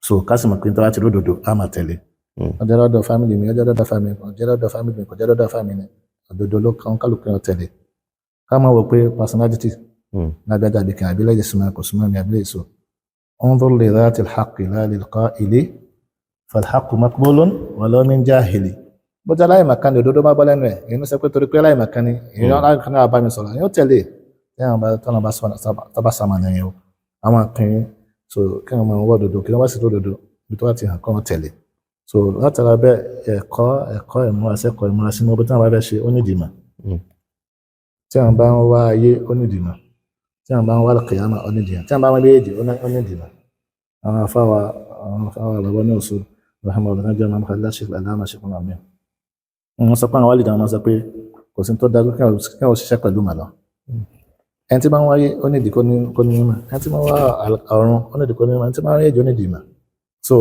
so kásìmọ̀ pé nítorí láti lódodo á máa tẹ̀lé ọjọ́ lọ́dọ̀ family mi ọjọ́ lọ́dọ̀ family mi ọjọ́ lọ́dọ̀ family mi ọjọ́ lọ́dọ̀ family mi òdodo ló kàn kálukú yẹn tẹ̀lé ká máa wò pé personality lágbájá àbí kan àbí lẹ́yìn súnmọ́ kò súnmọ́ mi àbí lẹ́yìn so انظر لذات الحق لا للقائل فالحق مقبول ولو من جاهل bó jẹ́ aláìmọ̀kan ni òdodo bá bọ́ lẹ́nu ẹ̀ èyí ló sọ pé torí pé aláìmọ̀kan ni èyí aláìmọ̀kan náà bá mi sọ̀rọ̀ yóò tẹ̀lé tọ́nà bá sàmànà yẹn o àwọn akẹrin so kí wọ́n máa wọ́ òdodo kí wọ́n bá sì tó òdodo bí tó bá ti hàn kọ́ wọn tẹ̀lé so látara bẹ́ẹ̀ ẹ̀kọ́ ìmúra sẹ́kọ̀ọ́ ìmúra sínú ọbẹ̀ tí wọ́n bá fẹ́ ṣe ó nídìí mà tí wọ́n bá ń wá ayé ó nídìí mà tí wọ́n bá ń wá kìyàmà ó nídìí mà tí wọ́n bá ń wá léèdì ó nídìí mà àwọn afáwa bàbá ní òṣù rahman ọ̀dọ̀ náà máa láṣẹ àdámà ṣe fún àmì wọ́n sọ pé àwọn wálìdà wọn sọ pé kò sí tó dájú kí wọ́n ṣiṣẹ́ pẹ̀lú màlọ́ ẹni tí máa ń wáyé ó nídìí kó ní mà ẹni tí máa ń wá ọ̀run ó nídìí kó ní mà ẹni tí máa ń rí èjì ó nídìí mà so